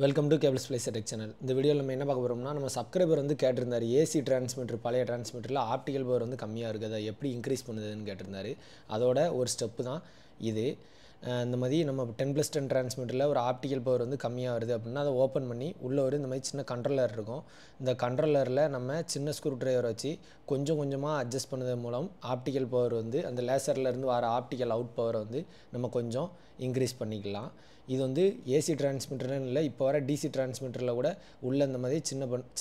Welcome to cables place tech channel. இந்த வீடியோவில் நம்ம என்ன பார்க்க போகிறோம்னா, நம்ம சப்ஸ்கிரைபர் வந்து கேட்டிருந்தார், ஏசி டிரான்ஸ்மிட்டர் பழைய டிரான்ஸ்மிட்டரில் ஆப்டிக்கல் பவர் வந்து கம்மியாக இருக்குது, அதை எப்படி இன்க்ரீஸ் பண்ணுதுன்னு கேட்டிருந்தார். அதோட ஒரு ஸ்டெப்பு தான் இது. இந்த மாதிரி நம்ம 10+10 டிரான்ஸ்மிட்டரில் ஒரு ஆப்டிக்கல் பவர் வந்து கம்மியாக வருது அப்படின்னா அதை ஓப்பன் பண்ணி உள்ளே ஒரு இந்த மாதிரி சின்ன கண்ட்ரோலர் இருக்கும். இந்த கண்ட்ரோலரில் நம்ம சின்ன ஸ்க்ரூ ட்ரைவர் வச்சு கொஞ்சம் கொஞ்சமாக அட்ஜஸ்ட் பண்ணது மூலம் ஆப்டிக்கல் பவர் வந்து அந்த லேசர்லேருந்து வர ஆப்டிக்கல் அவுட் பவரை வந்து நம்ம கொஞ்சம் இன்க்ரீஸ் பண்ணிக்கலாம். இது வந்து ஏசி டிரான்ஸ்மிட்டர்னு இல்லை, இப்போ வர டிசி டிரான்ஸ்மிட்டரில் கூட உள்ள இந்த மாதிரி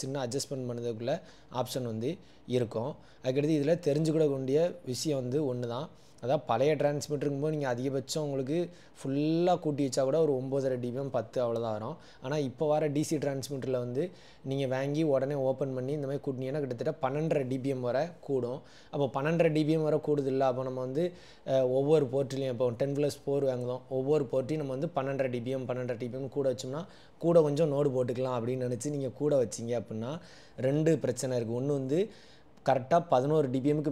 சின்ன அட்ஜஸ்ட்மெண்ட் பண்ணதுக்குள்ள ஆப்ஷன் வந்து இருக்கும். அதுக்கடுத்து இதில் தெரிஞ்சுக்கூட வேண்டிய விஷயம் வந்து ஒன்று தான். அதாவது பழைய டிரான்ஸ்மிட்டருக்கும் போது நீங்கள் அதிகபட்சம் உங்களுக்கு ஃபுல்லாக கூட்டி வச்சா கூட ஒரு 9.5 dBm 10 அவ்வளோதான் வரும். ஆனால் இப்போ வர டிசி டிரான்ஸ்மிட்டரில் வந்து நீங்கள் வாங்கி உடனே ஓப்பன் பண்ணி இந்த மாதிரி கூட்டினீங்கன்னா கிட்டத்தட்ட 12.5 dBm வரை கூடும். அப்போ 12.5 dBm வரை கூடுது இல்லை, அப்போ நம்ம வந்து ஒவ்வொரு போர்ட்லேயும் இப்போ 10+4 வாங்குதோம், ஒவ்வொரு போர்ட்டையும் நம்ம வந்து 12.5 dBm கூட வச்சோம்னா கூட கொஞ்சம் நோடு போட்டுக்கலாம் அப்படின்னு நினச்சி நீங்கள் கூட வச்சிங்க அப்படின்னா 2 பிரச்சனை இருக்குது. ஒன்று வந்து கரெக்டாக 11 dBmக்கு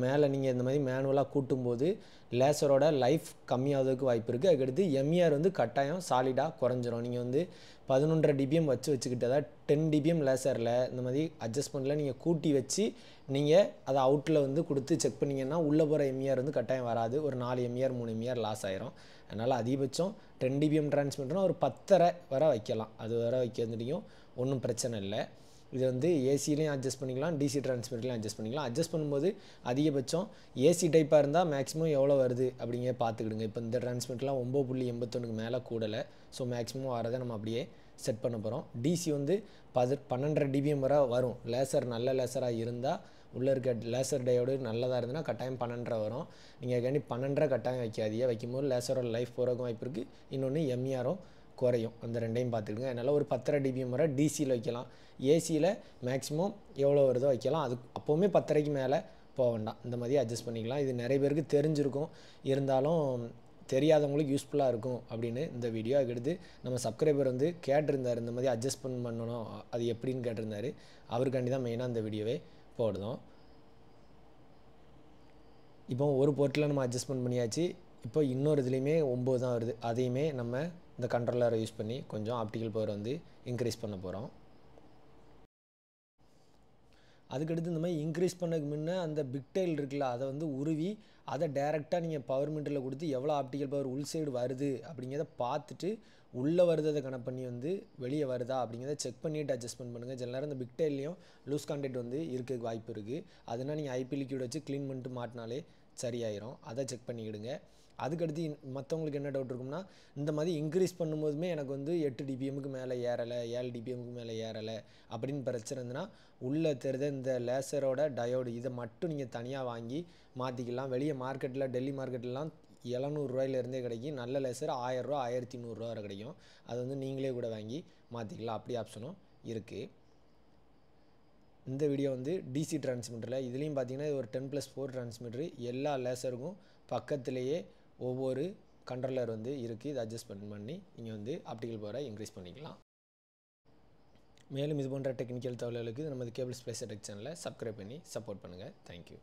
மேலே நீங்கள் இந்த மாதிரி மேனுவலாக கூட்டும்போது லேசரோட லைஃப் கம்மியாகிறதுக்கு வாய்ப்பு இருக்குது. அதுக்கடுத்து எம்இஆர் வந்து கட்டாயம் சாலிடாக குறைஞ்சிரும். நீங்கள் வந்து 11.5 dBm வச்சுக்கிட்டு, அதாவது 10 dBm லேசரில் இந்த மாதிரி அட்ஜஸ்ட்மெண்ட்டில் நீங்கள் கூட்டி வச்சு நீங்கள் அதை அவுட்டில் வந்து கொடுத்து செக் பண்ணிங்கன்னா உள்ளே போகிற எம்இஆர் வந்து கட்டாயம் வராது. ஒரு 4 எம்இஆர் 3 எம்இஆர் லாஸ் ஆயிரும். அதனால் அதிகபட்சம் 10 dBm டிரான்ஸ்மிட்டர்னால் ஒரு 10.5 வரை வைக்கலாம். அது வரை வைக்கிறதுலையும் ஒன்றும் பிரச்சனை இல்லை. இது வந்து ஏசிலையும் அட்ஜஸ்ட் பண்ணிக்கலாம், டிசி டிரான்ஸ்மிட்டர்லையும் அட்ஜஸ்ட் பண்ணிக்கலாம். அட்ஜஸ்ட் பண்ணும்போது அதிகபட்சம் ஏசி டைப்பாக இருந்தால் மேக்ஸிமம் எவ்வளோ வருது அப்படிங்க பார்த்துக்கிடுங்க. இப்போ இந்த டிரான்ஸ்மிட்டர்லாம் 9.81க்கு மேலே கூடலை. ஸோ மேக்ஸிமம் வரதை நம்ம அப்படியே செட் பண்ண போகிறோம். டிசி வந்து 12.5 dBm வரை வரும். லேசர் நல்ல லேசராக இருந்தால் உள்ளே இருக்க லேசர் டயோடு நல்லதாக இருந்ததுன்னா கட்டாயம் 12.5 வரும். நீங்கள் அதுக்காண்டி 12.5 கட்டாயம் வைக்காதீங்க. வைக்கும்போது லேசரோட லைஃப் போகிறதுக்கும் வாய்ப்பு இருக்குது. இன்னொன்று எம்இஆரும் குறையும். அந்த ரெண்டையும் பார்த்துக்கிடுங்க. அதனால் ஒரு 10.5 dBm வரை டிசியில் வைக்கலாம். ஏசியில் மேக்ஸிமம் எவ்வளோ வருதோ வைக்கலாம். அது அப்போவுமே 10.5க்கு மேலே போக வேண்டாம். இந்த மாதிரி அட்ஜஸ்ட் பண்ணிக்கலாம். இது நிறைய பேருக்கு தெரிஞ்சிருக்கும், இருந்தாலும் தெரியாதவங்களுக்கு யூஸ்ஃபுல்லாக இருக்கும் அப்படின்னு இந்த வீடியோ. அதுக்கடுத்து நம்ம சப்ஸ்கிரைபர் வந்து கேட்டிருந்தார், இந்த மாதிரி அட்ஜஸ்ட்மெண்ட் பண்ணணும் அது எப்படின்னு கேட்டிருந்தார். அவருக்காண்டி தான் மெயினாக இந்த வீடியோவே போடுறோம். இப்போ ஒரு போர்ட்டில் நம்ம அட்ஜஸ்ட்மெண்ட் பண்ணியாச்சு. இப்போ இன்னொரு இதுலேயுமே 9 தான் வருது. அதையுமே நம்ம இந்த கண்ட்ரோலரை யூஸ் பண்ணி கொஞ்சம் ஆப்டிக்கல் பவர் வந்து இன்க்ரீஸ் பண்ண போகிறோம். அதுக்கடுத்து இந்த மாதிரி இன்க்ரீஸ் பண்ணதுக்கு முன்னே அந்த பிக் டைல் இருக்குல்ல, அதை வந்து உருவி அதை டேரெக்டாக நீங்கள் பவர் மீட்டரில் கொடுத்து எவ்வளோ ஆப்டிக்கல் பவர் உள் சைடு வருது அப்படிங்கிறத பார்த்துட்டு உள்ளே வருதை கனெக்ட் பண்ணி வந்து வெளியே வருதா அப்படிங்கிறத செக் பண்ணிவிட்டு அட்ஜஸ்ட்மெண்ட் பண்ணுங்கள். சில நேரம் இந்த பிக் டைல்லையும் லூஸ் கான்டெக்ட் வந்து இருக்கிறதுக்கு வாய்ப்பு இருக்குது. அதனால் நீங்கள் ஐபி லிக்யூட் வச்சு க்ளீன் பண்ணிட்டு மாட்டினாலே சரியாயிரும். அதை செக் பண்ணிக்கிடுங்க. அதுக்கடுத்து மற்றவங்களுக்கு என்ன டவுட் இருக்கும்னா, இந்த மாதிரி இன்க்ரீஸ் பண்ணும்போதுமே எனக்கு வந்து 8 dBmக்கு மேலே ஏறலை, 7 dBmக்கு மேலே ஏறலை அப்படின்னு பிரச்சனை இருந்துன்னா உள்ளே தெரிந்த இந்த லேசரோட டயோடு இதை மட்டும் நீங்கள் தனியாக வாங்கி மாற்றிக்கலாம். வெளியே மார்க்கெட்டில் டெல்லி மார்க்கெட்லாம் 700 ரூபாயிலேருந்தே கிடைக்கும். நல்ல லேசர் 1000 ரூபா 1500 ரூபா வரை கிடைக்கும். அது வந்து நீங்களே கூட வாங்கி மாற்றிக்கலாம். அப்படி ஆப்ஷனும் இருக்குது. இந்த வீடியோ வந்து டிசி டிரான்ஸ்மிட்டரில் இதுலேயும் பார்த்தீங்கன்னா இது ஒரு 10+4 டிரான்ஸ்மிட்டரு. எல்லா லேசருக்கும் பக்கத்துலேயே ஒவ்வொரு கண்ட்ரோலர் வந்து இருக்குது. இதை அட்ஜஸ்ட் பண்ணி நீங்கள் வந்து ஆப்டிக்கல் பவரை இன்க்ரீஸ் பண்ணிக்கலாம். மேலும் இது போன்ற டெக்னிக்கல் தகவல்களுக்கு நமது கேபிள்ஸ் பிளேஸ் டெக் சேனலை சப்ஸ்கிரைப் பண்ணி சப்போர்ட் பண்ணுங்கள். தேங்க்யூ.